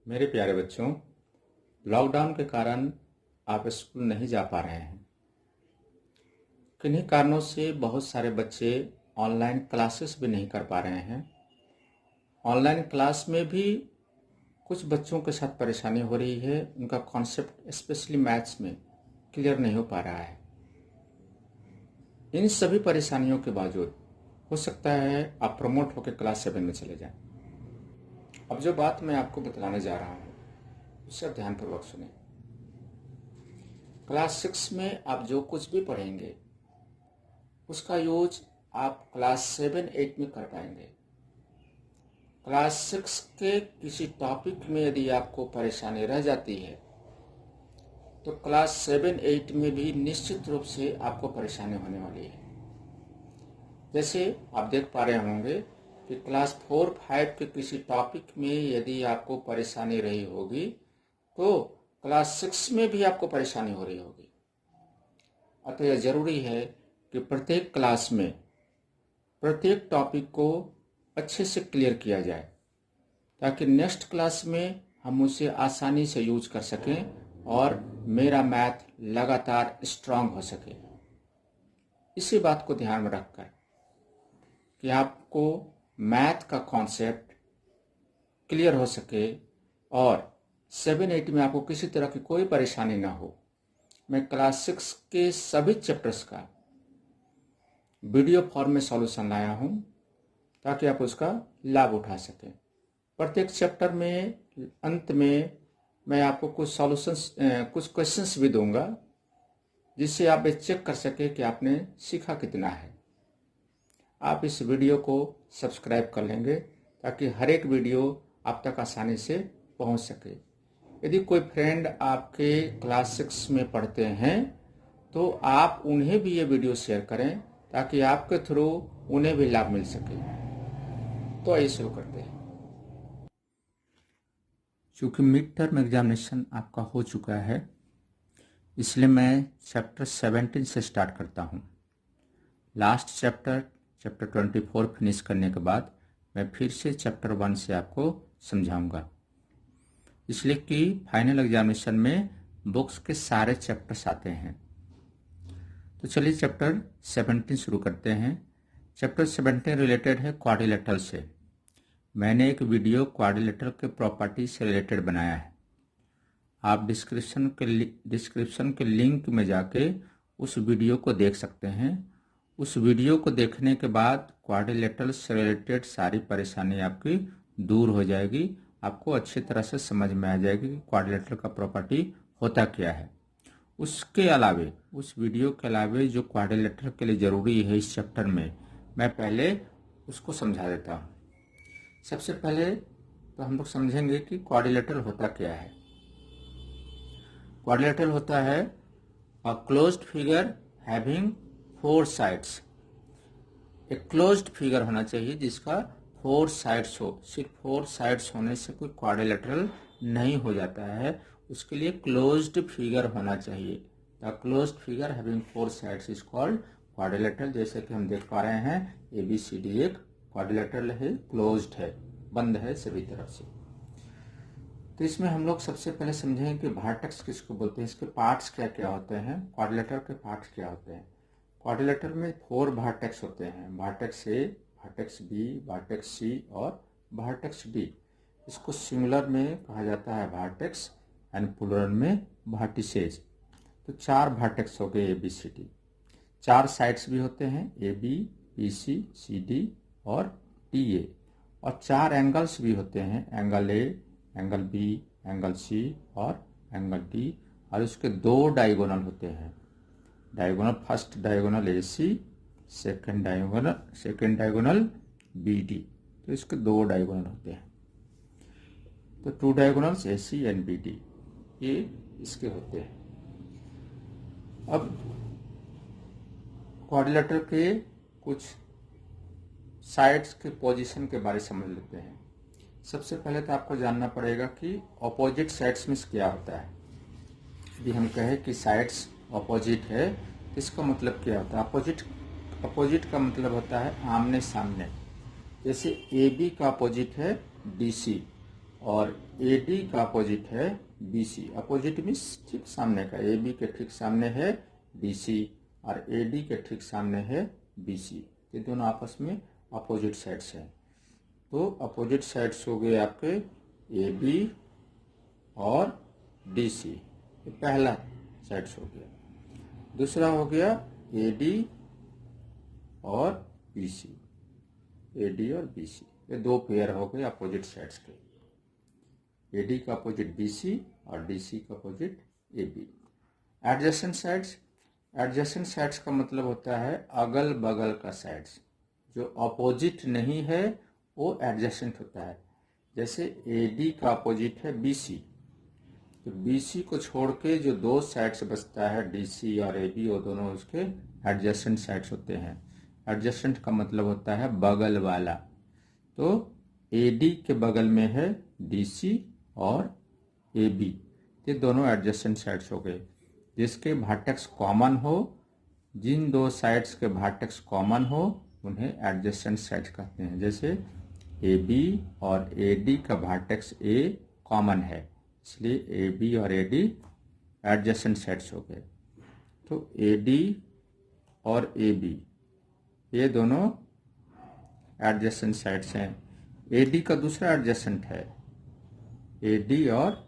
मेरे प्यारे बच्चों, लॉकडाउन के कारण आप स्कूल नहीं जा पा रहे हैं। किन्हीं कारणों से बहुत सारे बच्चे ऑनलाइन क्लासेस भी नहीं कर पा रहे हैं। ऑनलाइन क्लास में भी कुछ बच्चों के साथ परेशानी हो रही है। उनका कॉन्सेप्ट स्पेशली मैथ्स में क्लियर नहीं हो पा रहा है। इन सभी परेशानियों के बावजूद हो सकता है आप प्रमोट होकर क्लास 7 में चले जाएं। अब जो बात मैं आपको बतलाने जा रहा हूँ उसे ध्यानपूर्वक सुनें। क्लास 6 में आप जो कुछ भी पढ़ेंगे उसका यूज आप क्लास 7-8 में कर पाएंगे। क्लास 6 के किसी टॉपिक में यदि आपको परेशानी रह जाती है तो क्लास 7-8 में भी निश्चित रूप से आपको परेशानी होने वाली है। जैसे आप देख पा रहे होंगे कि क्लास 4-5 के किसी टॉपिक में यदि आपको परेशानी रही होगी तो क्लास 6 में भी आपको परेशानी हो रही होगी। अतः यह जरूरी है कि प्रत्येक क्लास में प्रत्येक टॉपिक को अच्छे से क्लियर किया जाए ताकि नेक्स्ट क्लास में हम उसे आसानी से यूज कर सकें और मेरा मैथ लगातार स्ट्रांग हो सके। इसी बात को ध्यान में रखकर कि आपको मैथ का कॉन्सेप्ट क्लियर हो सके और 7-8 में आपको किसी तरह की कोई परेशानी ना हो, मैं क्लास 6 के सभी चैप्टर्स का वीडियो फॉर्म में सॉल्यूशन लाया हूं ताकि आप उसका लाभ उठा सकें। प्रत्येक चैप्टर में अंत में मैं आपको कुछ सॉल्यूशंस कुछ क्वेश्चंस भी दूंगा जिससे आप ये चेक कर सके कि आपने सीखा कितना है। आप इस वीडियो को सब्सक्राइब कर लेंगे ताकि हर एक वीडियो आप तक आसानी से पहुंच सके। यदि कोई फ्रेंड आपके क्लास 6 में पढ़ते हैं तो आप उन्हें भी ये वीडियो शेयर करें ताकि आपके थ्रू उन्हें भी लाभ मिल सके। तो आइए शुरू करते हैं। चूंकि मिड टर्म एग्जामिनेशन आपका हो चुका है इसलिए मैं चैप्टर 17 से स्टार्ट करता हूं। लास्ट चैप्टर 24 फिनिश करने के बाद मैं फिर से चैप्टर 1 से आपको समझाऊंगा, इसलिए कि फाइनल एग्जामिनेशन में बुक्स के सारे चैप्टर्स आते हैं। तो चलिए चैप्टर 17 शुरू करते हैं। चैप्टर 17 रिलेटेड है क्वाड्रिलेटरल से। मैंने एक वीडियो क्वाड्रिलेटरल के प्रॉपर्टी से रिलेटेड बनाया है। आप डिस्क्रिप्शन के लिंक में जाके उस वीडियो को देख सकते हैं। उस वीडियो को देखने के बाद क्वाड्रिलेटरल से रिलेटेड सारी परेशानी आपकी दूर हो जाएगी। आपको अच्छी तरह से समझ में आ जाएगी कि क्वाड्रिलेटरल का प्रॉपर्टी होता क्या है। उसके अलावे उस वीडियो के अलावे जो क्वाड्रिलेटरल के लिए ज़रूरी है इस चैप्टर में, मैं पहले उसको समझा देता हूँ। सबसे पहले तो हम लोग समझेंगे कि क्वाड्रिलेटरल होता क्या है। क्वाड्रिलेटरल होता है a closed figure having 4 sides. एक क्लोज्ड फिगर होना चाहिए जिसका 4 साइड्स हो। सिर्फ 4 साइड्स होने से कोई क्वाड्रिलेटरल नहीं हो जाता है, उसके लिए क्लोज्ड फिगर होना चाहिए। The closed figure having 4 sides is called quadrilateral. जैसे कि हम देख पा रहे हैं ABCD एक क्वाड्रिलेटरल है, क्लोज्ड है, बंद है सभी तरफ से। तो इसमें हम लोग सबसे पहले समझेंगे कि वर्टेक्स किसको बोलते हैं, इसके पार्ट्स क्या क्या होते हैं, क्वाड्रिलेटरल के पार्ट्स क्या होते हैं। क्वाड्रिलेटरल में 4 वर्टेक्स होते हैं, vertex A, vertex B, vertex C और वर्टेक्स D। इसको सिंगुलर में कहा जाता है वर्टेक्स एंड प्लूरल में वर्टिसेज। तो 4 वर्टेक्स हो गए ABCD। 4 साइड्स भी होते हैं AB, BC, CD और DA। और 4 एंगल्स भी होते हैं, angle A, angle B, angle C और एंगल D। और उसके 2 डायगोनल होते हैं, diagonal first diagonal AC, second diagonal BD। तो इसके 2 डायगोनल होते हैं। तो 2 डायगोनल्स AC एंड BD ये इसके होते हैं। अब क्वाड्रिलेटरल के कुछ साइड्स के पोजीशन के बारे में समझ लेते हैं। सबसे पहले तो आपको जानना पड़ेगा कि ऑपोजिट साइड्स में क्या होता है। यदि हम कहें कि साइड्स ऑपोजिट है तो इसका मतलब क्या होता है। अपोजिट का मतलब होता है आमने सामने। जैसे AB का अपोजिट है BC और AD का अपोजिट है BC। अपोजिट मीन्स ठीक सामने का, AB के ठीक सामने है DC और AD के ठीक सामने है BC। ये दोनों आपस में अपोजिट साइड्स हैं। तो अपोजिट साइड्स हो गए आपके AB और DC, ये पहला साइड्स हो गया। दूसरा हो गया AD और BC। AD और BC ये दो पेयर हो गए अपोजिट साइड्स के। AD का अपोजिट BC और DC का opposite AB। Adjacent sides, adjacent sides का मतलब होता है अगल बगल का साइड्स, जो अपोजिट नहीं है वो एडजेसेंट होता है। जैसे AD का अपोजिट है BC, तो BC को छोड़ के जो दो साइड्स बचता है DC और AB, वो दोनों उसके एडजेसेंट साइड्स होते हैं। एडजेसेंट का मतलब होता है बगल वाला। तो AD के बगल में है DC और AB, ये दोनों एडजेसेंट साइड्स हो गए। जिसके वर्टेक्स कॉमन हो, जिन दो साइड्स के वर्टेक्स कॉमन हो उन्हें एडजेसेंट साइड्स कहते हैं। जैसे AB और AD का वर्टेक्स A कॉमन है, इसलिए AB और AD एडजेसेंट साइड्स हो गए। तो AD और AB ये दोनों एडजेसेंट साइड्स हैं। AD का दूसरा एडजेसेंट है AD और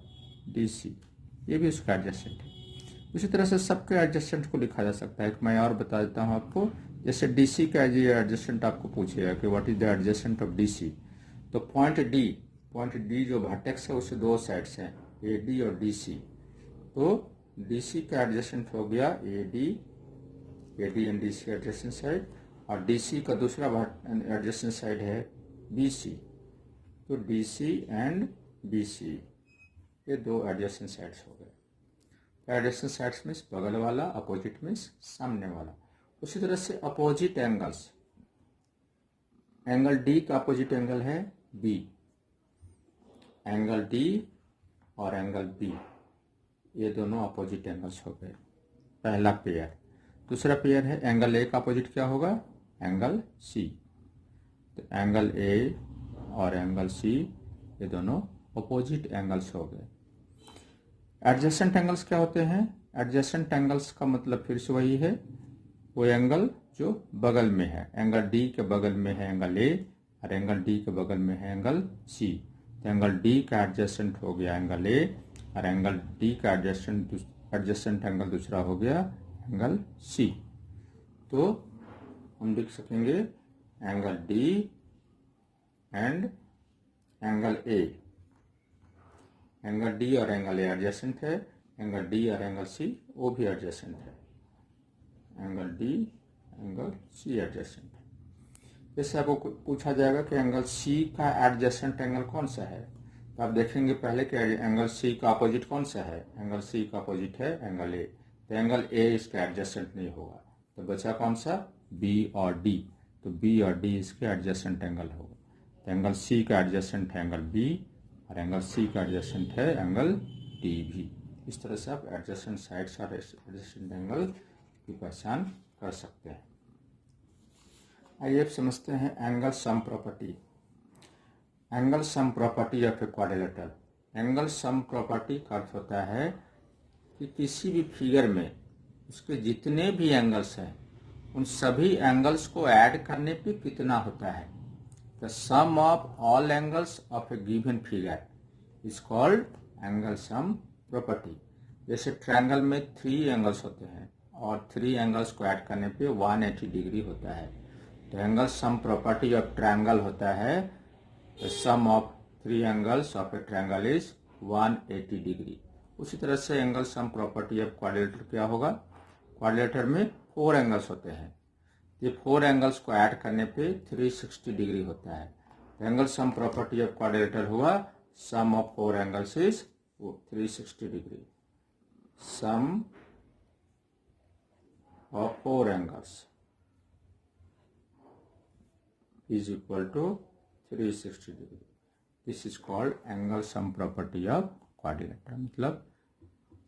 DC, ये भी उसका एडजेसेंट है। उसी तरह से सबके एडजेसेंट को लिखा जा सकता है। मैं और बता देता हूँ आपको। जैसे DC का एडजेसेंट आपको पूछेगा कि what is the adjacent of DC, तो पॉइंट D जो वर्टेक्स है उससे दो साइड्स हैं AD और DC। तो DC का एडजेसेंट हो गया AD and DC adjacent side, और DC का दूसरा एडजेसेंट साइड है BC। तो DC एंड BC ये दो एडजेसेंट साइड्स हो गए। एडजेसेंट साइड्स मीन्स बगल वाला, अपोजिट मीन्स सामने वाला। उसी तरह से अपोजिट एंगल्स, एंगल D का अपोजिट एंगल है B, एंगल D और एंगल B ये दोनों अपोजिट एंगल्स हो गए, पहला पेयर। दूसरा पेयर है एंगल A का अपोजिट क्या होगा, एंगल C। तो एंगल A और एंगल C ये दोनों अपोजिट एंगल्स हो गए। एडजेसेंट एंगल्स क्या होते हैं? एडजेसेंट एंगल्स का मतलब फिर से वही है, वो एंगल जो बगल में है। एंगल D के बगल में है एंगल A और एंगल D के बगल में है एंगल C। तो एंगल D का एडजेसेंट हो गया एंगल A और एंगल D का एडजेसेंट एंगल दूसरा हो गया एंगल C। तो हम लिख सकेंगे angle D and angle A। Angle D और एंगल A एडजेसेंट है, एंगल D और एंगल C वो भी एडजेसेंट है। Angle D angle C adjacent है। जैसे आपको पूछा जाएगा कि एंगल C का एडजेसेंट एंगल कौन सा है, तो आप देखेंगे पहले कि एंगल C का अपोजिट कौन सा है। एंगल C का अपोजिट है एंगल A, तो एंगल A इसका एडजेसेंट नहीं होगा। तो बचा कौन सा, B और D। तो B और D इसके एडजेसेंट एंगल होगा। तो एंगल C का एडजेसेंट है एंगल B और एंगल C का एडजेसेंट है एंगल D भी। इस तरह से आप एडजेसेंट साइड्स और एडजेसेंट एंगल की पहचान कर सकते हैं। आइए अब समझते हैं angle sum property. Angle sum property of a quadrilateral. Angle sum property का अर्थ होता है कि किसी भी फिगर में उसके जितने भी एंगल्स हैं उन सभी एंगल्स को ऐड करने पे कितना होता है। The sum of all angles of a given figure is called angle sum property. जैसे ट्रायंगल में 3 एंगल्स होते हैं और 3 एंगल्स को ऐड करने पे 180 डिग्री होता है। तो angle sum property of triangle होता है the sum of 3 angles of a triangle is 180 degree. उसी तरह से angle sum property of quadrilateral क्या होगा, क्वाड्रिलेटरल में 4 एंगल्स होते हैं, ये 4 एंगल्स को ऐड करने पे 360 डिग्री होता है। Angle sum property of quadrilateral हुआ sum of 4 angles is 360 degree. Sum of 4 angles is equal to 360 degree. This is called angle sum property of quadrilateral। मतलब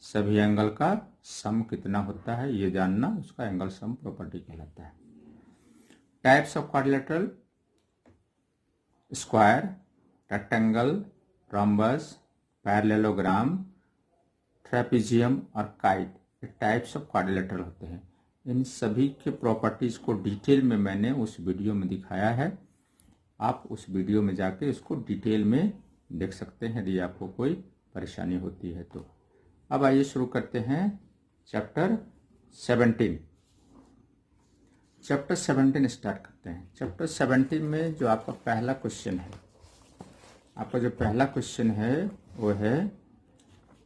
सभी एंगल का सम कितना होता है ये जानना उसका एंगल सम प्रॉपर्टी कहलाता है। Types of quadrilateral: square, rectangle, rhombus, parallelogram, trapezium और काइट, ये टाइप्स ऑफ क्वाड्रिलेटरल होते हैं। इन सभी के प्रॉपर्टीज को डिटेल में मैंने उस वीडियो में दिखाया है। आप उस वीडियो में जाके इसको डिटेल में देख सकते हैं यदि आपको कोई परेशानी होती है तो। अब आइए शुरू करते हैं चैप्टर 17। चैप्टर 17 स्टार्ट करते हैं। चैप्टर 17 में जो आपका पहला क्वेश्चन है, आपका जो पहला क्वेश्चन है वो है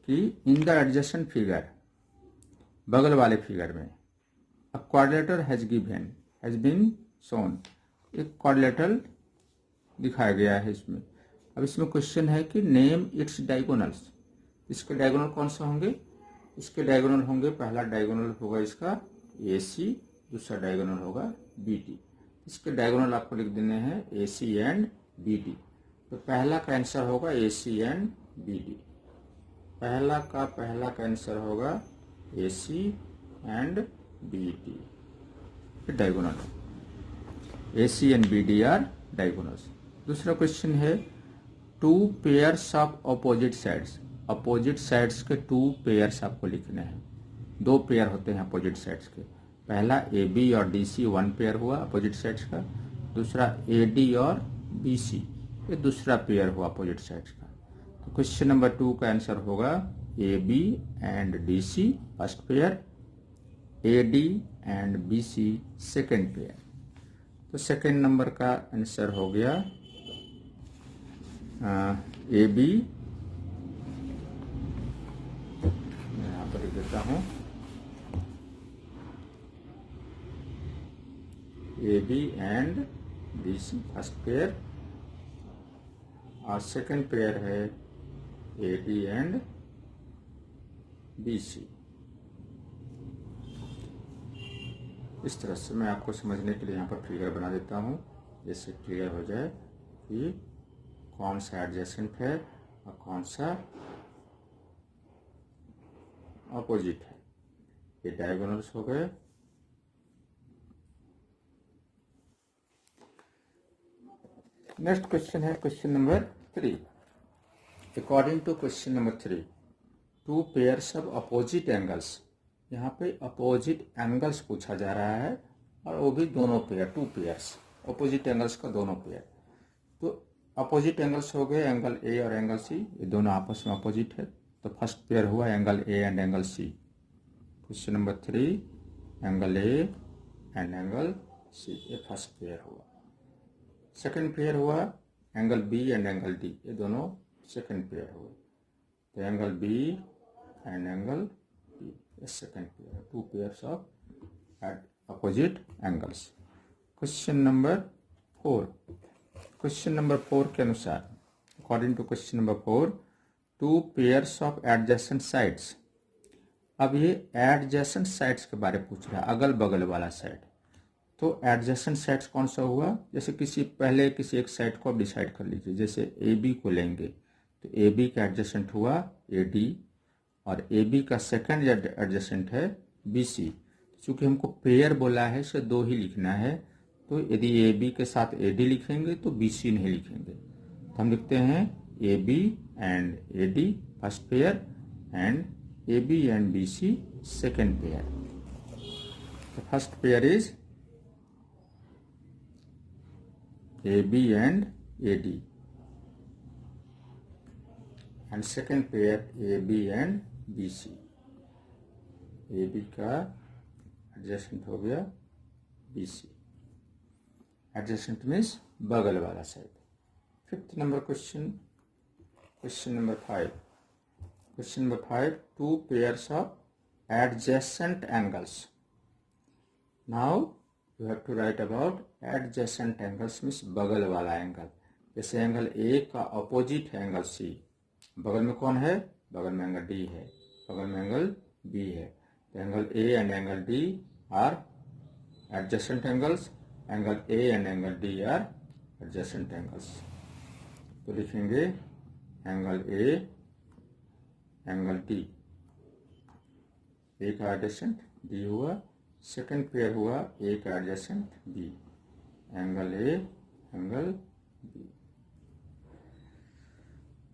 कि इन द एडजेसेंट फिगर, बगल वाले फिगर में, a quadrilateral has been shown, एक क्वाड्रिलेटरल दिखाया गया है इसमें। अब इसमें क्वेश्चन है कि नेम इट्स डायगोनल्स, इसके डायगोनल कौन से होंगे? इसके डायगोनल होंगे, पहला डायगोनल होगा इसका AC, दूसरा डायगोनल होगा BD। इसके डायगोनल आपको लिख देने हैं AC एंड BD। तो पहला का आंसर होगा AC एंड BD। पहला का आंसर होगा AC and BD diagonal, AC and BD are diagonals. दूसरा क्वेश्चन है two pairs of opposite sides, opposite sides के टू पेयर्स आपको लिखने हैं। दो पेयर होते हैं अपोजिट साइड्स के, पहला AB और DC वन पेयर हुआ अपोजिट साइड्स का, दूसरा AD और BC ये दूसरा पेयर हुआ अपोजिट साइड्स का। तो क्वेश्चन नंबर 2 का आंसर होगा AB and DC first pair, AD and BC second pair. तो सेकेंड नंबर का आंसर हो गया AB, मैं यहाँ पर लिख देता हूँ AB and BC first pair, और सेकेंड पेयर है AD एंड BC। इस तरह से मैं आपको समझने के लिए यहाँ पर फिगर बना देता हूँ, जैसे क्लियर हो जाए कि कौन सा एडजेसेंट है और कौन सा अपोजिट है। ये डायगोनल्स हो गए। नेक्स्ट क्वेश्चन है question number 3। According to question number 3, two pairs of opposite angles, यहाँ पे अपोजिट एंगल्स पूछा जा रहा है और वो भी दोनों pair, two pairs opposite angles का दोनों पेयर। तो अपोजिट एंगल्स हो गए एंगल A और एंगल C, ये दोनों आपस में अपोजिट है। तो फर्स्ट पेयर हुआ angle A and angle C। Question number 3, angle A and angle C, ये फर्स्ट पेयर हुआ। सेकेंड पेयर हुआ angle B and angle D, ये दोनों सेकेंड पेयर हुए। तो angle B and angle D, ये second pair, two pairs of opposite angles. Question number 4, question number 4 के अनुसार, according to question number 4, two pairs of adjacent sides. अब ये adjacent sides के बारे में पूछ रहा है, अगल बगल वाला साइड। तो एडजेसेंट साइड्स कौन सा हुआ? जैसे पहले किसी एक साइड को आप डिसाइड कर लीजिए, जैसे AB को लेंगे तो AB का एडजेसेंट हुआ AD और AB का सेकंड एडजेसेंट है BC। चूंकि हमको पेयर बोला है इसे दो ही लिखना है, तो यदि AB के साथ AD लिखेंगे तो BC नहीं लिखेंगे। तो हम लिखते हैं AB and AD first pair and AB and BC second pair. तो first pair is AB and AD and second pair AB and BC। AB का एडजेसेंट हो गया BC, एडजेसेंट मीन्स बगल वाला side. Fifth number question, question number 5, question number 5, two pairs of adjacent angles. Now you have to write about adjacent angles means बगल वाला angle. जैसे angle A का opposite है एंगल C, बगल में कौन है? बगल में एंगल D है, बगल में एंगल B है। तो angle A and angle D are adjacent angles, angle A and angle D are adjacent angles। तो लिखेंगे angle A angle D, A का adjacent D हुआ, सेकेंड पेयर हुआ A का adjacent B, angle A angle B।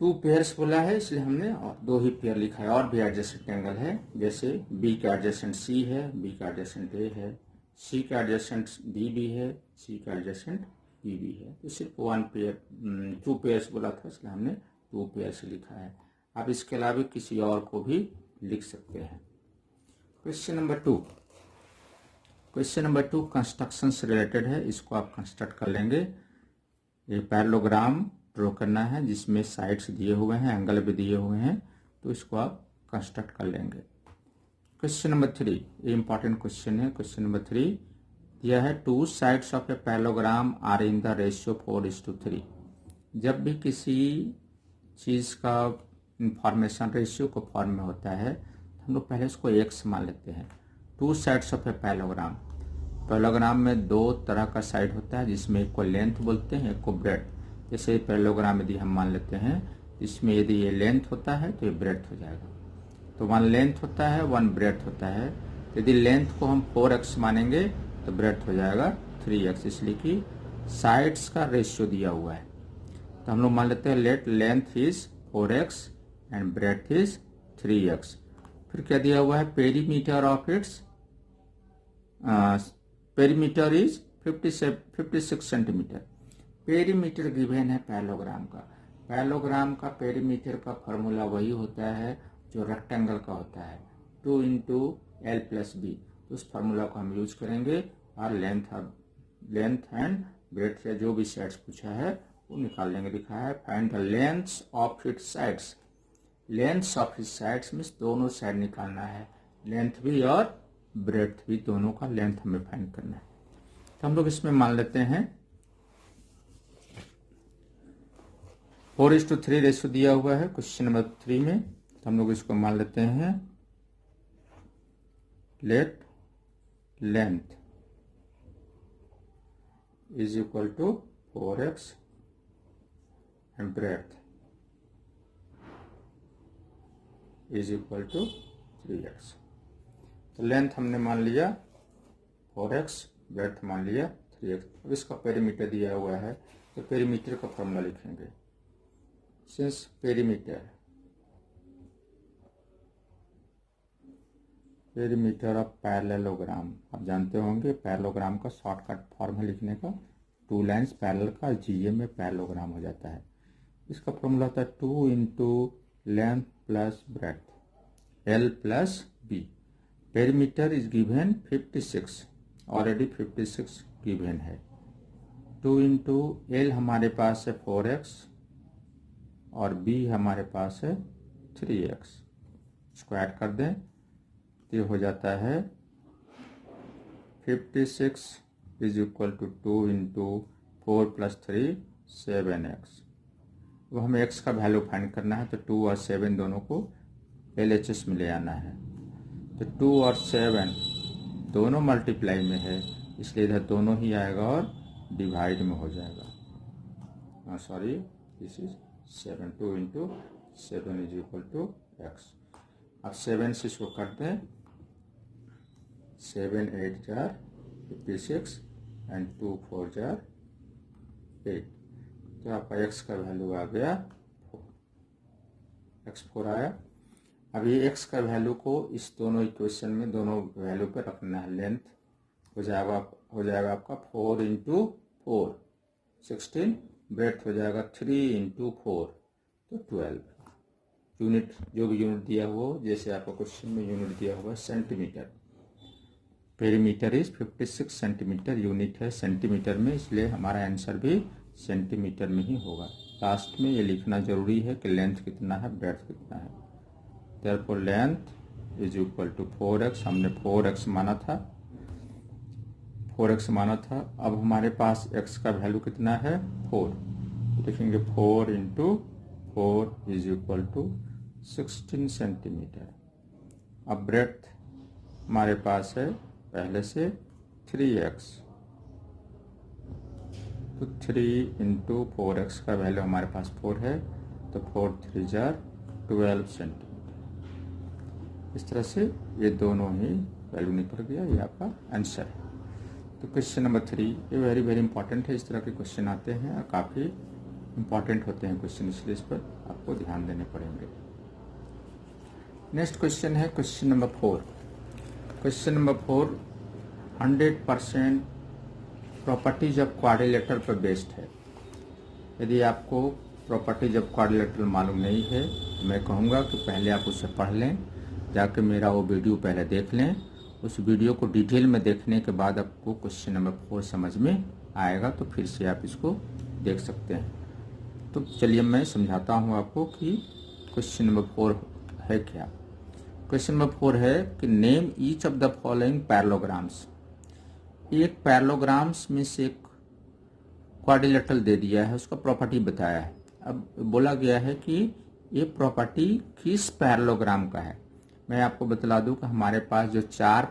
2 pairs बोला है इसलिए हमने और 2 ही पेयर लिखा है। और भी एडजेसेंट एंगल है, जैसे बी का एडजेसेंट सी है, बी का एडजेसेंट ए है, सी का एडजेसेंट डी भी है, सी का एडजेसेंट ई भी है। तो सिर्फ 1 पेयर 2 पेयर्स बोला था इसलिए हमने 2 पेयर्स लिखा है। आप इसके अलावा किसी और को भी लिख सकते हैं। क्वेश्चन नंबर 2 कंस्ट्रक्शन से रिलेटेड है, इसको आप कंस्ट्रक्ट कर लेंगे। ये पैरेललोग्राम ड्रॉ करना है जिसमें साइड्स दिए हुए हैं, एंगल भी दिए हुए हैं, तो इसको आप कंस्ट्रक्ट कर लेंगे। क्वेश्चन नंबर 3 ये इंपॉर्टेंट क्वेश्चन है। क्वेश्चन नंबर 3 दिया है 2 sides of a parallelogram are in the ratio 4:3। जब भी किसी चीज़ का इंफॉर्मेशन रेशियो को फॉर्म में होता है तो हम लोग पहले इसको x मान लेते हैं। 2 साइड्स ऑफ ए पैरेललोग्राम में 2 तरह का साइड होता है, जिसमें एक को लेंथ बोलते हैं, एक को ब्रेड्थ। जैसे पैरेललोग्राम यदि हम मान लेते हैं, इसमें यदि ये लेंथ होता है तो ये ब्रेड्थ हो जाएगा। तो 1 लेंथ होता है, 1 ब्रेड्थ होता है। यदि लेंथ को हम 4x मानेंगे तो ब्रेड्थ हो जाएगा 3x, इसलिए कि साइड्स का रेशियो दिया हुआ है। तो हम लोग मान लेते हैं let length is 4x and breadth is 3x। फिर क्या दिया हुआ है, perimeter of its perimeter is 56 centimetre. Perimeter given है पैरेललोग्राम का। पैरेललोग्राम का पेरीमीटर का फॉर्मूला वही होता है जो रेक्टेंगल का होता है, 2 इंटू एल प्लस बी। तो उस फार्मूला को हम यूज करेंगे और लेंथ एंड ब्रेड्थ या जो भी साइड्स पूछा है वो निकाल लेंगे। लिखा है find the lengths of its sides. Lengths of its sides means दोनों साइड निकालना है, लेंथ भी और ब्रेड्थ भी, दोनों का लेंथ हमें फाइंड करना है। तो हम लोग इसमें मान लेते हैं 4:3 रेशियो दिया हुआ है क्वेश्चन नंबर 3 में। तो हम लोग इसको मान लेते हैं let length is equal to 4x and breadth is equal to 3x। तो लेंथ हमने मान लिया 4x, ब्रेड्थ मान लिया 3x। अब इसका पेरीमीटर दिया हुआ है तो पेरीमीटर का फॉर्मूला लिखेंगे। सिंस पेरीमीटर ऑफ पैरेललोग्राम, आप जानते होंगे पैरेललोग्राम का शॉर्टकट फॉर्म है लिखने का, 2 लाइन्स पैरेलल का जीए में पैरेललोग्राम हो जाता है। इसका फॉर्मूला होता है 2 into length plus breadth L plus B. Perimeter is given 56, already 56 given है। 2 इंटू एल हमारे पास है 4x और बी हमारे पास है 3x। इसको ऐड कर दें तो ये हो जाता है 56 is equal to 2 into 4 plus 3 7x। वो हमें x का वैल्यू फाइंड करना है तो 2 और 7 दोनों को LHS में ले आना है। तो 2 और 7 दोनों मल्टीप्लाई में है, इसलिए इधर दोनों ही आएगा और डिवाइड में हो जाएगा। Sorry, this is 7, 2 into 7 is equal to x। अब 7 से इसको करते हैं, 7 8 जार 56 एंड 2 4 जार 8। तो आपका x का वैल्यू आ गया 4, x 4 आया। अब ये x का वैल्यू को इस दोनों इक्वेशन में दोनों वैल्यू पे रखना है। लेंथ हो जाएगा आपका 4 इंटू 4 16, ब्रेड्थ हो जाएगा 3 इंटू 4 तो 12। यूनिट जो भी यूनिट दिया हुआ हो, जैसे आपका क्वेश्चन में यूनिट दिया हुआ है centimetre. Perimeter is 56 centimetre, unit है सेंटीमीटर में, इसलिए हमारा आंसर भी सेंटीमीटर में ही होगा। लास्ट में ये लिखना जरूरी है कि लेंथ कितना है, ब्रेड्थ कितना है। therefore length is equal to 4x, हमने 4x माना था, 4x माना था। अब हमारे पास x का वैल्यू कितना है 4, लिखेंगे 4 into 4 is equal to 16 centimeter. अब ब्रेड्थ हमारे पास है पहले से 3x, तो 3 इंटू 4x का वैल्यू हमारे पास 4 है, तो 4 3 जार 12 सेंटीमीटर। इस तरह से ये दोनों ही वैल्यू निकल गया, ये आपका आंसर है। तो क्वेश्चन नंबर 3 ये वेरी इंपॉर्टेंट है। इस तरह के क्वेश्चन आते हैं और काफ़ी इम्पॉर्टेंट होते हैं क्वेश्चन, इसलिए इस पर आपको ध्यान देने पड़ेंगे। नेक्स्ट क्वेश्चन है question number 4। Question number 4 100% properties of quadrilateral पर बेस्ड है। यदि आपको प्रॉपर्टीज ऑफ क्वाड्रिलेटरल मालूम नहीं है तो मैं कहूँगा कि पहले आप उसे पढ़ लें, जाके मेरा वो वीडियो पहले देख लें। उस वीडियो को डिटेल में देखने के बाद आपको क्वेश्चन नंबर 4 समझ में आएगा, तो फिर से आप इसको देख सकते हैं। तो चलिए मैं समझाता हूँ आपको कि क्वेश्चन नंबर 4 है क्या। क्वेश्चन नंबर 4 है कि name each of the following parallelograms. एक पैरेललोग्राम्स में से एक क्वाड्रिलेटरल दे दिया है, उसका प्रॉपर्टी बताया है। अब बोला गया है कि ये प्रॉपर्टी किस पैरेललोग्राम का है। मैं आपको बतला दूं कि हमारे पास जो 4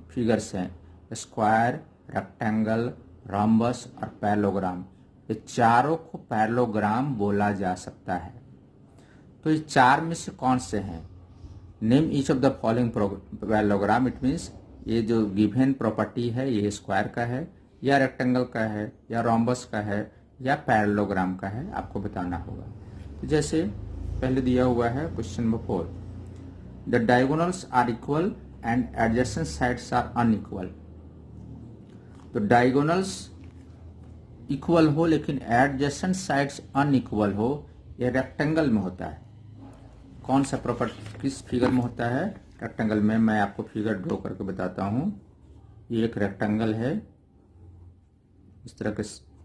फिगर्स हैं, स्क्वायर, रेक्टेंगल, रॉम्बस और पैरेललोग्राम, ये चारों को पैरेललोग्राम बोला जा सकता है। तो ये 4 में से कौन से हैं? Name each of the following parallelogram, it means ये जो गिवन प्रॉपर्टी है ये स्क्वायर का है या रेक्टेंगल का है या रोम्बस का है या पैरेललोग्राम का है, आपको बताना होगा। तो जैसे पहले दिया हुआ है question number 4, the diagonals are equal and adjacent sides are unequal. तो डायगोनल्स इक्वल हो लेकिन एडजेसेंट साइड्स अनइक्वल हो, यह रेक्टेंगल में होता है। कौन सा प्रॉपर्टी किस फिगर में होता है? रेक्टेंगल में। मैं आपको फिगर ड्रॉ करके बताता हूं। ये एक रेक्टेंगल है, इस तरह के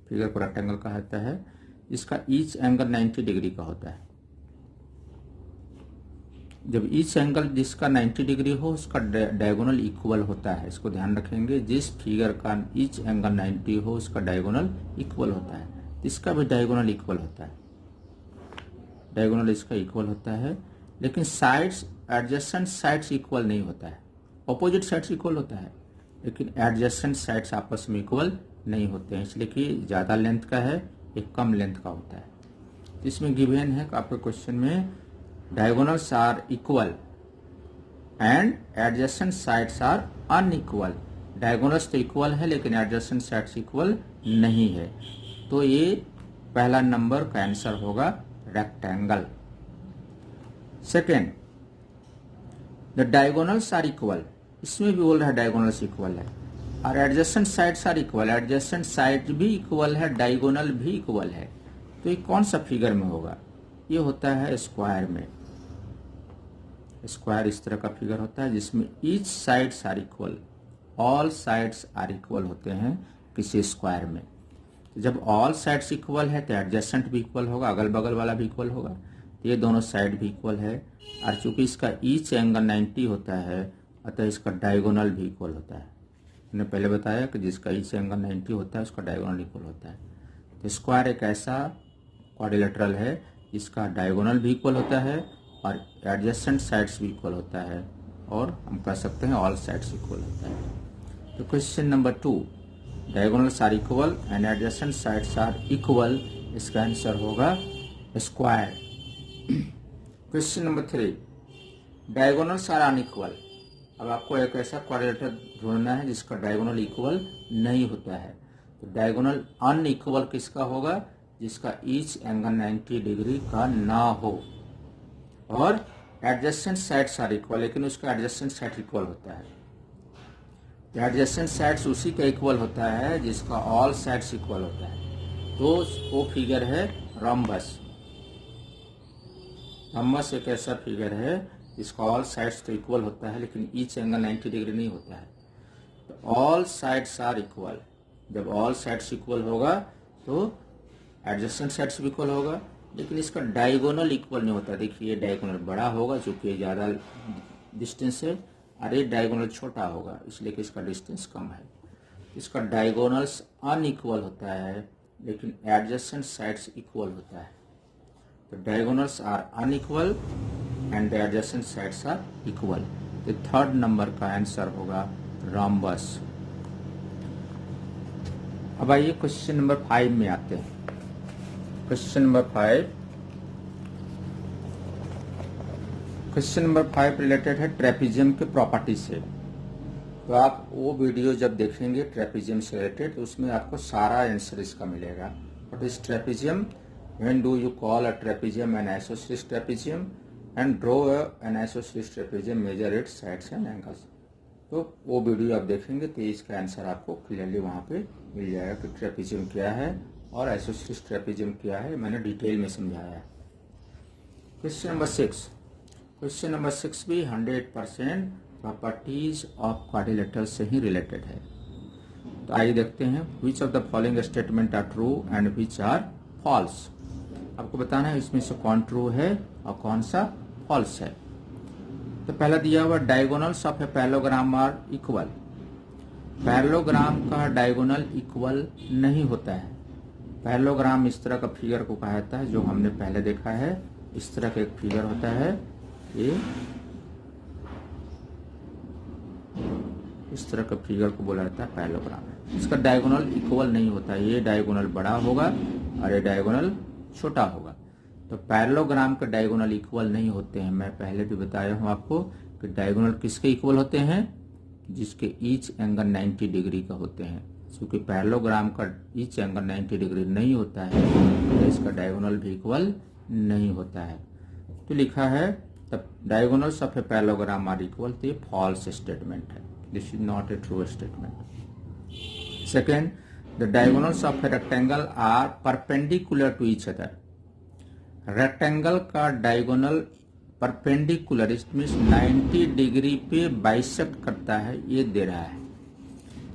फिगर को रेक्टेंगल कहा जाता है। इसका ईच एंगल 90 डिग्री का होता है। जब ईच एंगल जिसका 90 डिग्री हो उसका डायगोनल इक्वल होता है। इसको ध्यान रखेंगे, जिस फिगर का ईच एंगल 90 हो उसका डायगोनल इक्वल होता है। इसका भी डायगोनल इक्वल होता है, डायगोनल इसका इक्वल होता है। लेकिन साइड्स, एडजेसेंट साइड्स इक्वल नहीं होता है। ऑपोजिट साइड्स इक्वल होता है लेकिन एडजेसेंट साइड्स आपस में इक्वल नहीं होते हैं, इसलिए कि ज़्यादा लेंथ का है, एक कम लेंथ का होता है। इसमें गिवन है आपके क्वेश्चन में diagonals are equal and adjacent sides are unequal. Diagonals तो इक्वल है लेकिन एडजेसेंट साइड्स इक्वल नहीं है। तो ये पहला नंबर का आंसर होगा rectangle. Second, the diagonals are equal, इसमें भी बोल रहा है डायगोनल्स इक्वल है और adjacent sides are equal, adjacent side भी इक्वल है, डायगोनल भी इक्वल है। तो ये कौन सा फिगर में होगा? ये होता है स्क्वायर में। स्क्वायर इस तरह का फिगर होता है जिसमें each sides are equal, all sides are equal होते हैं किसी स्क्वायर में। तो जब ऑल साइड्स इक्वल है तो एडजेसेंट भी इक्वल होगा, अगल बगल वाला भी इक्वल होगा। तो ये दोनों साइड भी इक्वल है और चूंकि इसका ईच एंगल 90 होता है अतः इसका डायगोनल भी इक्वल होता है। मैंने पहले बताया कि जिसका ईच एंगल 90 होता है उसका डायगोनल इक्वल होता है। तो स्क्वायर एक ऐसा क्वाड्रिलेटरल है जिसका डायगोनल भी इक्वल होता है और एडजेसेंट साइड्स भी इक्वल होता है, और हम कह सकते हैं ऑल साइड्स इक्वल होता है। तो question number 2, diagonals are equal and adjacent sides are equal, इसका आंसर होगा square. Question number 3, diagonals are unequal. अब आपको एक ऐसा क्वाड्रिलेटरल ढूंढना है जिसका डायगोनल इक्वल नहीं होता है। तो डायगोनल अनइक्वल किसका होगा? जिसका ईच एंगल 90 डिग्री का ना हो, और एडजेसेंट साइड्स आर इक्वल, लेकिन उसका एडजेसेंट साइड इक्वल होता है। एडजेसेंट साइड्स उसी का इक्वल होता है जिसका ऑल साइड्स इक्वल होता है। तो वो फिगर है रोम्बस। रोम्बस एक ऐसा फिगर है जिसका ऑल साइड्स तो इक्वल होता है लेकिन ईच एंगल 90 डिग्री नहीं होता है। तो ऑल साइड्स आर इक्वल, जब ऑल साइड्स इक्वल होगा तो एडजेसेंट साइड्स भी इक्वल होगा, लेकिन इसका डायगोनल इक्वल नहीं होता। देखिए डायगोनल बड़ा होगा चूंकि ज़्यादा डिस्टेंस है, और ये डायगोनल छोटा होगा इसलिए कि इसका डिस्टेंस कम है। इसका डायगोनल्स अनइक्वल होता है लेकिन एडजेसेंट साइड्स इक्वल होता है। तो diagonals are unequal and the adjacent sides are equal. तो थर्ड नंबर का आंसर होगा रोम्बस। अब आइए क्वेश्चन नंबर 5 में आते हैं। Question number 5, question number 5 related है ट्रेपीजियम के प्रॉपर्टी से। तो आप वो वीडियो जब देखेंगे ट्रेपीजियम से रिलेटेड तो उसमें आपको सारा आंसर इसका मिलेगा। What is trapezium? When do you call a trapezium an isosceles trapezium and draw an isosceles trapezium, measure its sides and angles? तो वो वीडियो आप देखेंगे तो इसका आंसर आपको क्लियरली वहाँ पे मिल जाएगा कि ट्रेपेजियम क्या है और आइसोसेलेस ट्रेपेजियम क्या है, मैंने डिटेल में समझाया है। क्वेश्चन नंबर 6 भी 100% प्रॉपर्टीज ऑफ क्वाड्रिलेटरल से ही रिलेटेड है। तो आइए देखते हैं, which of the following statement are true and which are false. आपको बताना है इसमें से कौन ट्रू है और कौन सा फॉल्स है। तो पहला दिया हुआ diagonals of a parallelogram are equal. Parallelogram का डायगोनल इक्वल नहीं होता है। पैरेललोग्राम इस तरह का फिगर को कहा जाता है, जो हमने पहले देखा है। इस तरह का एक फिगर होता है, ये इस तरह का फिगर को बोला जाता है पैरेललोग्राम। इसका डायगोनल इक्वल नहीं होता है, ये डायगोनल बड़ा होगा और ये डायगोनल छोटा होगा। तो पैरेललोग्राम के डायगोनल इक्वल नहीं होते हैं। मैं पहले भी बताया हूं आपको कि डायगोनल किसके इक्वल होते हैं, जिसके ईच एंगल 90 डिग्री का होते हैं। क्योंकि पैरेललोग्राम का ईच एंगल 90 डिग्री नहीं होता है तो इसका डायगोनल भी इक्वल नहीं होता है। तो लिखा है the diagonals of a parallelogram are equal, तो ये फॉल्स स्टेटमेंट है, this is not a true statement. Second, the diagonals of a rectangle are perpendicular to each other. Rectangle का डायगोनल परपेंडिकुलर मीन्स 90 डिग्री पे bisect करता है, ये दे रहा है।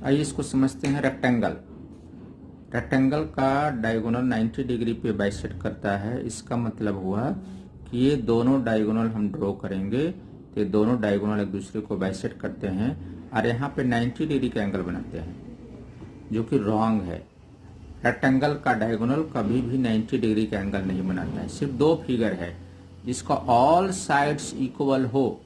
आइए इसको समझते हैं। रेक्टेंगल का डायगोनल 90 डिग्री पे बाइसेक्ट करता है, इसका मतलब हुआ कि ये दोनों डायगोनल हम ड्रॉ करेंगे तो दोनों डायगोनल एक दूसरे को बाइसेक्ट करते हैं और यहाँ पे 90 डिग्री का एंगल बनाते हैं, जो कि रॉन्ग है। रेक्टेंगल का डायगोनल कभी भी 90 डिग्री का एंगल नहीं बनाता है। सिर्फ दो फिगर है जिसका ऑल साइड्स इक्वल हो,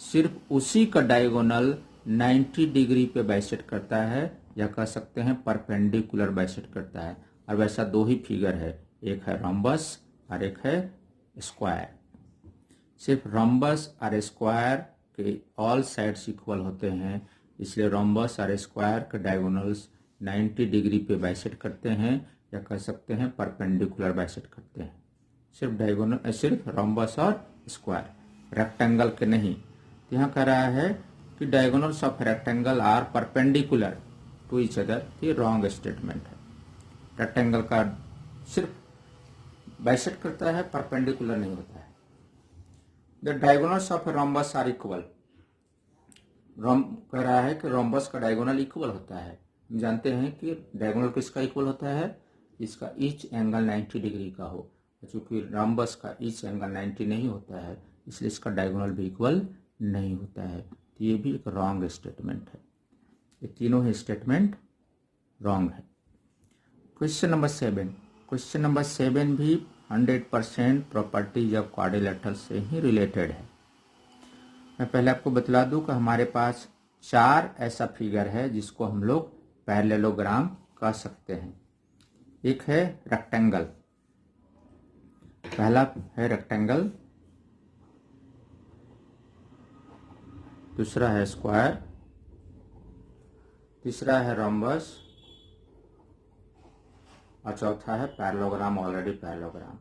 सिर्फ उसी का डायगोनल 90 डिग्री पे बाइसेक्ट करता है, या कह सकते हैं परपेंडिकुलर बाइसेक्ट करता है। और वैसा दो ही फिगर है, एक है रोम्बस और एक है स्क्वायर। सिर्फ रोम्बस और स्क्वायर के ऑल साइड्स इक्वल होते हैं, इसलिए रोम्बस और स्क्वायर के डायगोनल्स 90 डिग्री पे बाइसेक्ट करते हैं, या कह सकते हैं परपेंडिकुलर बाइसेक्ट करते हैं। सिर्फ डायगोनल, सिर्फ रोम्बस और स्क्वायर, रेक्टेंगल के नहीं। तो यहाँ कह रहा है कि diagonals of rectangle are perpendicular to each other, ये रॉन्ग स्टेटमेंट है। रेक्टेंगल का सिर्फ बाइसेक्ट करता है, परपेंडिकुलर नहीं होता है। The diagonals of rhombus are equal. कह रहा है कि रोम्बस का डायगोनल इक्वल होता है। हम जानते हैं कि डायगोनल किसका इक्वल होता है, इसका ईच एंगल 90 डिग्री का हो। चूंकि रोम्बस का ईच एंगल 90 नहीं होता है, इसलिए इसका डायगोनल भी इक्वल नहीं होता है। तो ये भी एक रॉन्ग स्टेटमेंट है। ये तीनों ही स्टेटमेंट रॉन्ग है। क्वेश्चन नंबर 7 भी 100% प्रॉपर्टीज ऑफ क्वाड्रिलेटरल से ही रिलेटेड है। मैं पहले आपको बतला दूं कि हमारे पास 4 ऐसा फिगर है जिसको हम लोग पैरेललोग्राम कह सकते हैं। एक है रेक्टेंगल, पहला है रेक्टेंगल, दूसरा है स्क्वायर, तीसरा है रोम्बस और चौथा है पैरेललोग्राम, ऑलरेडी पैरेललोग्राम।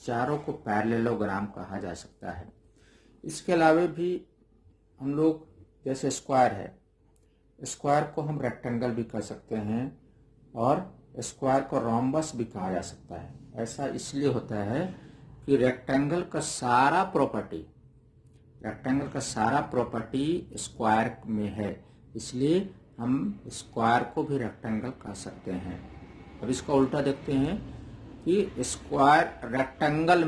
चारों को पैरेललोग्राम कहा जा सकता है। इसके अलावा भी हम लोग, जैसे स्क्वायर है, स्क्वायर को हम रेक्टेंगल भी कह सकते हैं और स्क्वायर को रोम्बस भी कहा जा सकता है। ऐसा इसलिए होता है कि रेक्टेंगल का सारा प्रॉपर्टी स्क्वायर में है, इसलिए हम स्क्वायर को भी रेक्टेंगल कह सकते हैं। अब इसका उल्टा देखते हैं कि स्क्वायर रेक्टेंगल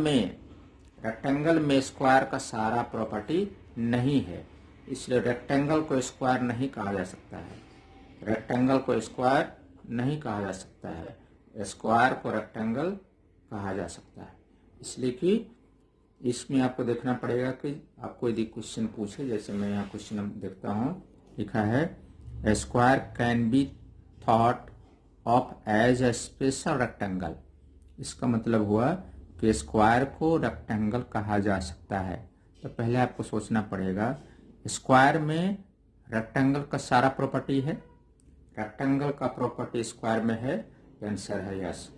में स्क्वायर का सारा प्रॉपर्टी नहीं है, इसलिए रेक्टेंगल को स्क्वायर नहीं कहा जा सकता है। रेक्टेंगल को स्क्वायर नहीं कहा जा सकता है, स्क्वायर को रेक्टेंगल कहा जा सकता है। इसलिए कि इसमें आपको देखना पड़ेगा कि आपको यदि क्वेश्चन पूछे, जैसे मैं यहाँ क्वेश्चन देखता हूँ, लिखा है a square can be thought of as a special rectangle. इसका मतलब हुआ कि स्क्वायर को रेक्टेंगल कहा जा सकता है। तो पहले आपको सोचना पड़ेगा, स्क्वायर में रेक्टेंगल का सारा प्रॉपर्टी है, रेक्टेंगल का प्रॉपर्टी स्क्वायर में है, आंसर है यस।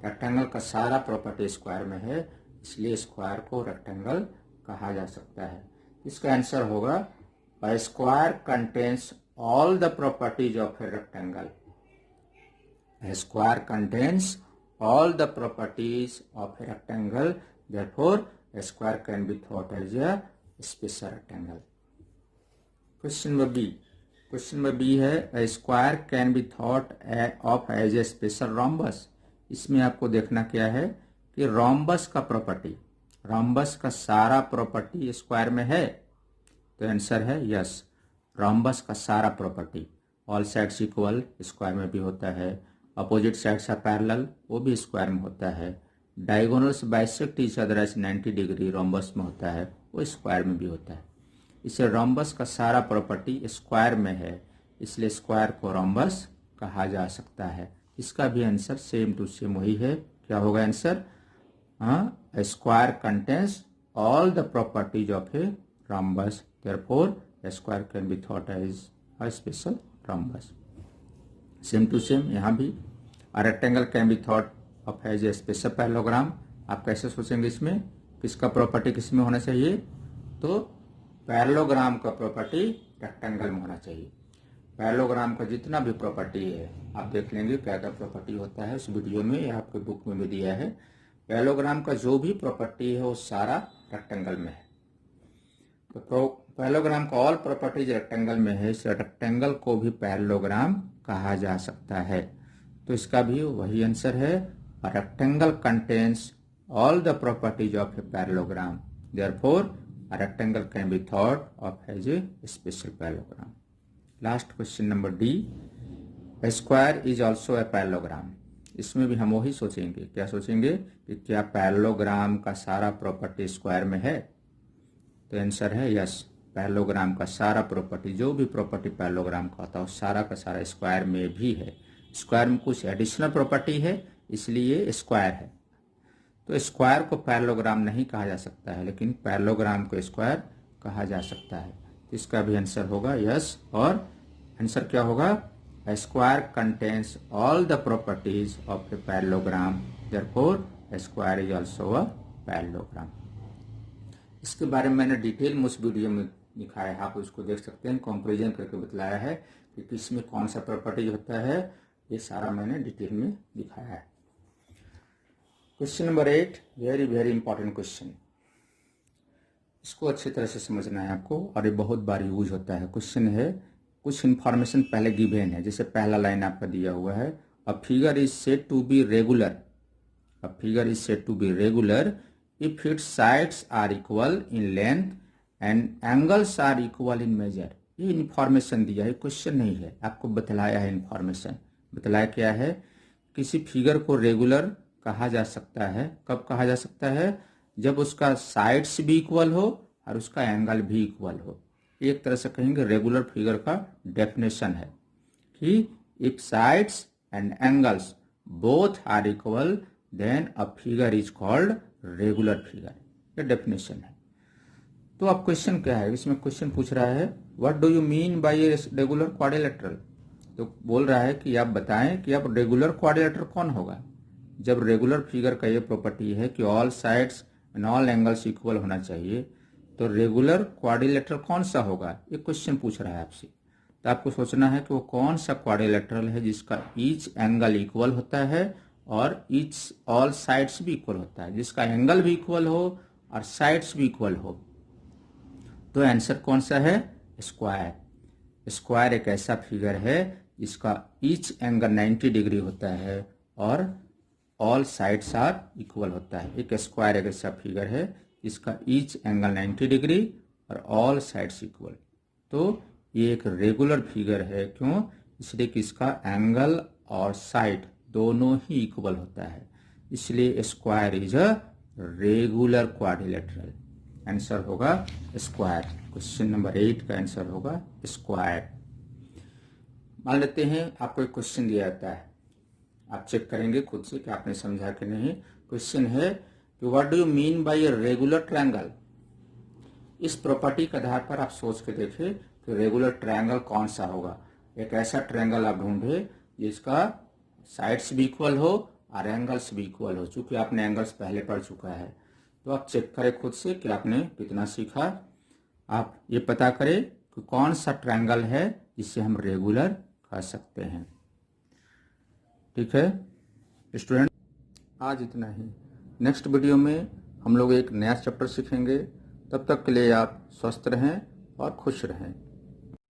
रेक्टेंगल का सारा प्रॉपर्टी स्क्वायर में है, इसलिए स्क्वायर को रेक्टेंगल कहा जा सकता है। इसका आंसर होगा a square contains all the properties of a rectangle. A square contains all the properties of a rectangle, therefore a square can be thought as a special rectangle. Question number B. Question number B है a square can be thought of as a special rhombus. इसमें आपको देखना क्या है कि rhombus का property, rhombus का सारा प्रॉपर्टी स्क्वायर में है, तो आंसर है यस। रोम्बस का सारा property all sides equal square में भी होता है, अपोजिट साइड्स आर पैरेलल वो भी स्क्वायर में होता है, diagonals bisect each other at 90 degree rhombus में होता है, वो स्क्वायर में भी होता है। इसे रोम्बस का सारा प्रॉपर्टी स्क्वायर में है, इसलिए स्क्वायर को रोम्बस कहा जा सकता है। इसका भी आंसर सेम टू सेम वही है। क्या होगा answer? A square contains all the properties of a rhombus, therefore a square can be thought as a special rhombus. Same to same यहाँ भी a rectangle can be thought of as a special parallelogram। आप कैसे सोचेंगे इसमें? किसका property किस में होना चाहिए? तो पैरेललोग्राम का प्रॉपर्टी रेक्टेंगल में होना चाहिए। पैरेललोग्राम का जितना भी प्रॉपर्टी है आप देख लेंगे क्या क्या प्रॉपर्टी होता है, उस वीडियो में या आपके बुक में भी दिया है। पैरेललोग्राम का जो भी प्रॉपर्टी है वो सारा रेक्टेंगल में है। तो पैरेललोग्राम का ऑल प्रॉपर्टीज रेक्टेंगल में है, इस रेक्टेंगल को भी पैरेललोग्राम कहा जा सकता है। तो इसका भी वही आंसर है, rectangle contains all the properties of a parallelogram, therefore a rectangle can be thought of as a special parallelogram. Last question number D. A square is also a parallelogram. इसमें भी हम वही सोचेंगे। क्या सोचेंगे कि क्या पैरेललोग्राम का सारा प्रॉपर्टी स्क्वायर में है? तो आंसर है यस। पैरेललोग्राम का सारा प्रॉपर्टी, जो भी प्रॉपर्टी पैरेललोग्राम का होता है सारा का सारा स्क्वायर में भी है। स्क्वायर में कुछ एडिशनल प्रॉपर्टी है इसलिए स्क्वायर है। तो स्क्वायर को पैरेललोग्राम नहीं कहा जा सकता है, लेकिन पैरेललोग्राम को स्क्वायर कहा जा सकता है। इसका भी आंसर होगा यस। और आंसर क्या होगा? A square contains all the properties of a parallelogram, therefore a square is also a parallelogram. इसके बारे में मैंने डिटेल में उस वीडियो में दिखाया है, आप उसको देख सकते हैं। कंपैरिजन करके बतलाया है कि किस में कौन सा प्रॉपर्टी होता है, ये सारा मैंने डिटेल में दिखाया है। Question number 8, very very important question. इसको अच्छी तरह से समझना है आपको और ये बहुत बार यूज होता है। क्वेश्चन है, कुछ इंफॉर्मेशन पहले गिवन है, जैसे पहला लाइन आपका दिया हुआ है, a figure is said to be regular, a figure is said to be regular if its sides are equal in length and angles are equal in measure. ये इंफॉर्मेशन दिया है, क्वेश्चन नहीं है, आपको बतलाया है इंफॉर्मेशन। बतलाया क्या है? किसी फिगर को रेगुलर कहा जा सकता है। कब कहा जा सकता है? जब उसका साइड्स भी इक्वल हो और उसका एंगल भी इक्वल हो। एक तरह से कहेंगे रेगुलर फिगर का डेफिनेशन है कि if sides and angles both are equal then a figure is called regular figure. ये डेफिनेशन है। तो अब क्वेश्चन क्या है? इसमें क्वेश्चन पूछ रहा है what do you mean by a regular quadrilateral. तो बोल रहा है कि आप बताएं कि अब रेगुलर क्वाड्रिलेटरल कौन होगा। जब रेगुलर फिगर का ये प्रॉपर्टी है कि all sides and all angles equal होना चाहिए, तो रेगुलर क्वाड्रिलेटरल कौन सा होगा, ये क्वेश्चन पूछ रहा है आपसे। तो आपको सोचना है कि वो कौन सा क्वाड्रिलेटरल है जिसका ईच एंगल इक्वल होता है और ईच ऑल साइड्स भी इक्वल होता है, जिसका एंगल भी इक्वल हो और साइड्स भी इक्वल हो। तो आंसर कौन सा है? स्क्वायर। स्क्वायर एक ऐसा फिगर है जिसका ईच एंगल 90 डिग्री होता है और ऑल साइड्स आर इक्वल होता है। एक स्क्वायर एक ऐसा फिगर है जिसका ईच एंगल 90 डिग्री और ऑल साइड्स इक्वल। तो ये एक रेगुलर फिगर है। क्यों? इसलिए कि इसका एंगल और साइड दोनों ही इक्वल होता है, इसलिए square is a regular quadrilateral. Answer होगा स्क्वायर। क्वेश्चन नंबर 8 का आंसर होगा स्क्वायर। मान लेते हैं आपको एक क्वेश्चन दिया जाता है, आप चेक करेंगे खुद से कि आपने समझा कि नहीं। क्वेश्चन है कि what do you mean by a regular triangle. इस प्रॉपर्टी के आधार पर आप सोच के देखें कि रेगुलर ट्रायंगल कौन सा होगा। एक ऐसा ट्रायंगल आप ढूंढे जिसका साइड्स भी इक्वल हो और एंगल्स भी इक्वल हो। चूँकि आपने एंगल्स पहले पढ़ चुका है, तो आप चेक करें खुद से कि आपने कितना सीखा। आप ये पता करें कि कौन सा ट्रायंगल है जिसे हम रेगुलर कह सकते हैं। ठीक है स्टूडेंट, आज इतना ही। नेक्स्ट वीडियो में हम लोग एक नया चैप्टर सीखेंगे। तब तक के लिए आप स्वस्थ रहें और खुश रहें।